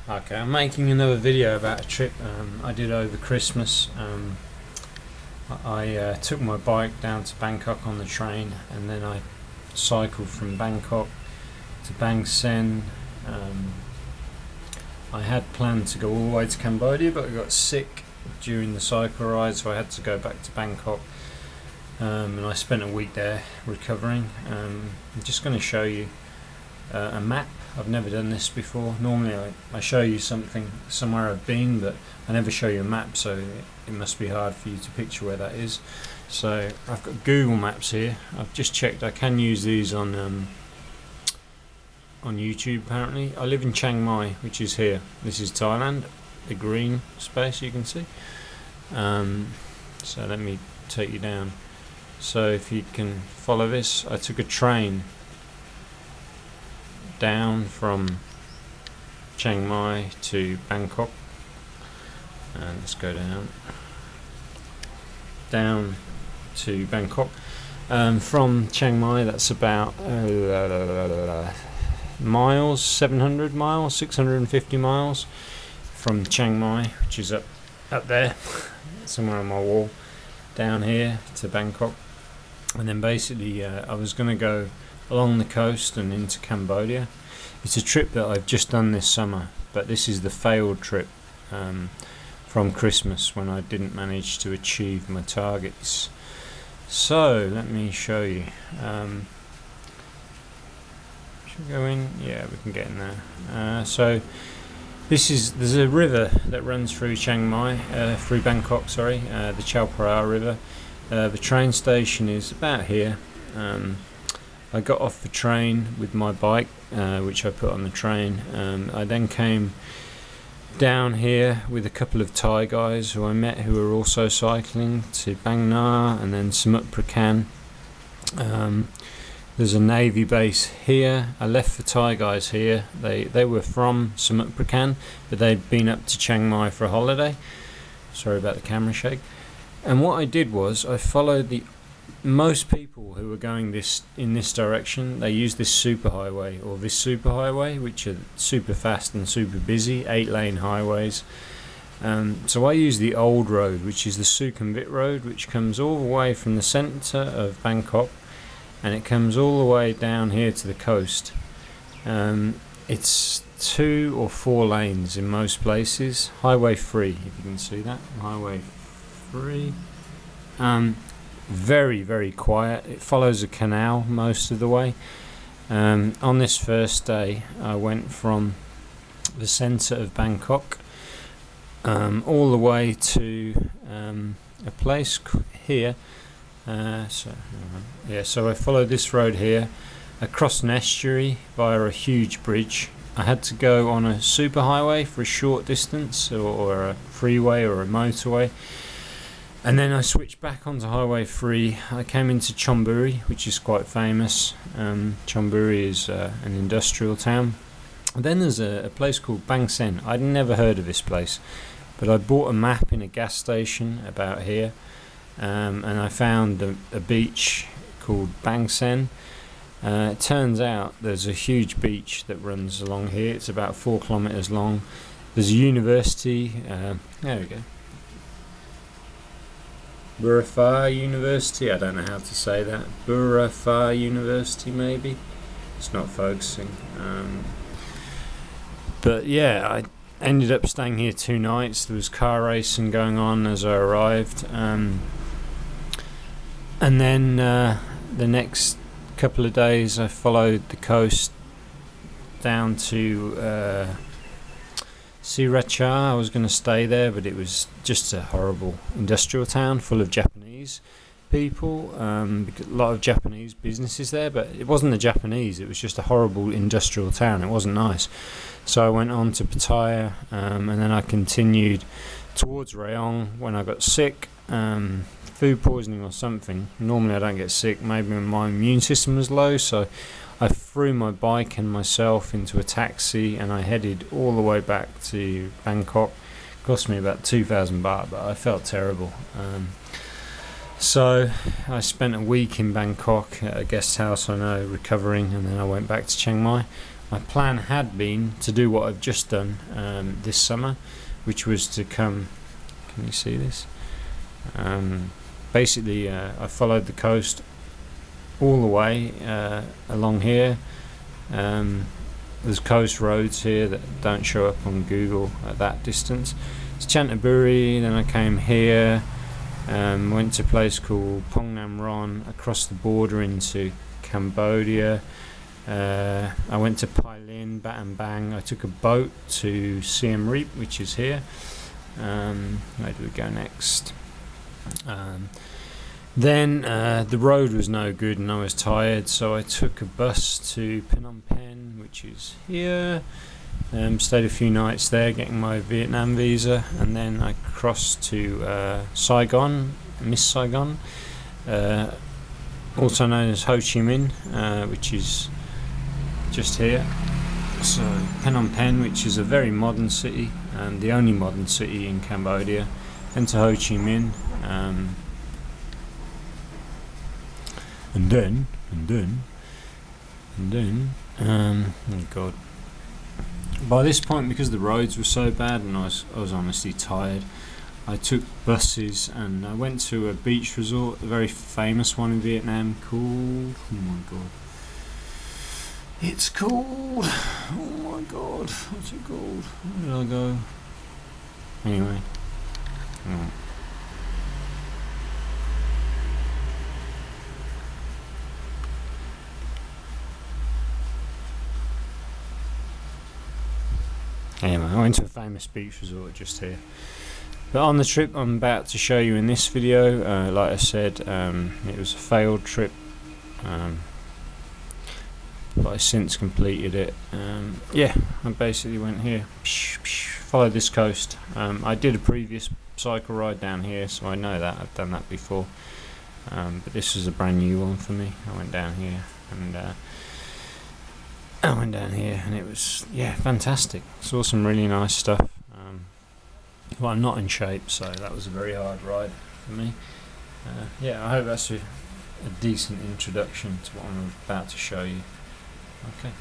Okay, I'm making another video about a trip I did over Christmas. I took my bike down to Bangkok on the train, and then I cycled from Bangkok to Bang Sen. I had planned to go all the way to Cambodia, but I got sick during the cycle ride, so I had to go back to Bangkok. And I spent a week there recovering. I'm just going to show you a map. I've never done this before. Normally I show you something somewhere I've been, but I never show you a map, so it must be hard for you to picture where that is. So I've got Google Maps here. I've just checked I can use these on YouTube apparently. I live in Chiang Mai, which is here. This is Thailand, the green space you can see. So let me take you down. So if you can follow this, I took a train down from Chiang Mai to Bangkok, and let's go down to Bangkok. From Chiang Mai, that's about miles, 700 miles, 650 miles from Chiang Mai, which is up there somewhere on my wall, down here to Bangkok. And then basically I was going to go along the coast and into Cambodia. It's a trip that I've just done this summer, but this is the failed trip from Christmas, when I didn't manage to achieve my targets. So let me show you. Should we go in? Yeah, we can get in there. So there's a river that runs through Chiang Mai, through Bangkok, sorry, the Chao Phraya River. The train station is about here. I got off the train with my bike, which I put on the train. I then came down here with a couple of Thai guys who I met, who were also cycling, to Bang Na and then Samut Prakan. There's a navy base here. I left the Thai guys here. They were from Samut Prakan, but they'd been up to Chiang Mai for a holiday. Sorry about the camera shake. And what I did was I followed most people who were going in this direction. They use this superhighway, or this superhighway, which are super fast and super busy, 8-lane highways. So I use the old road, which is the Sukhumvit road, which comes all the way from the centre of Bangkok, and it comes all the way down here to the coast. It's 2 or 4 lanes in most places. Highway 3, if you can see that. Highway 3. Very, very quiet. It follows a canal most of the way. On this first day, I went from the centre of Bangkok all the way to a place here. So I followed this road here across an estuary via a huge bridge. I had to go on a superhighway for a short distance, or a freeway or a motorway. And then I switched back onto Highway 3. I came into Chonburi, which is quite famous. Chonburi is an industrial town. And then there's a place called Bang Sen. I'd never heard of this place, but I bought a map in a gas station about here, and I found a beach called Bang Sen. It turns out there's a huge beach that runs along here. It's about 4 kilometers long. There's a university. There we go. Burapha University, I don't know how to say that. Burapha University, maybe. It's not focusing. But yeah, I ended up staying here 2 nights. There was car racing going on as I arrived. And then the next couple of days I followed the coast down to Sriracha. I was going to stay there, but it was just a horrible industrial town full of Japanese people. A lot of Japanese businesses there, but it wasn't the Japanese, it was just a horrible industrial town. It wasn't nice. So I went on to Pattaya, and then I continued towards Rayong when I got sick. Food poisoning or something. Normally I don't get sick, maybe my immune system was low, so I threw my bike and myself into a taxi, and I headed all the way back to Bangkok. It cost me about 2,000 baht, but I felt terrible. So I spent a week in Bangkok at a guest house I know, recovering, and then I went back to Chiang Mai. my plan had been to do what I've just done this summer, which was to come. Can you see this? Basically, I followed the coast all the way along here. There's coast roads here that don't show up on Google at that distance. It's Chantaburi, then I came here, went to a place called Pongnam Ron, across the border into Cambodia. I went to Pai Lin, Batam Bang. I took a boat to Siem Reap, which is here. Where do we go next? Then the road was no good and I was tired, so I took a bus to Phnom Penh, which is here. Stayed a few nights there getting my Vietnam visa, and then I crossed to Saigon, Miss Saigon, also known as Ho Chi Minh, which is just here. So Phnom Penh, which is a very modern city, and the only modern city in Cambodia, then to Ho Chi Minh. And then, oh god. By this point, because the roads were so bad and I was honestly tired, I took buses and I went to a beach resort, a very famous one in Vietnam called, oh my god. It's called, oh my god, what's it called? Where did I go? Anyway. Oh. Anyway, I went to a famous beach resort just here. But on the trip I'm about to show you in this video, like I said, it was a failed trip, but I since completed it. Yeah, I basically went here, followed this coast. I did a previous cycle ride down here, so I know that, I've done that before. But this was a brand new one for me. I went down here and it was, yeah, fantastic. Saw some really nice stuff. Well, I'm not in shape, so that was a very hard ride for me. Yeah, I hope that's a decent introduction to what I'm about to show you. Okay.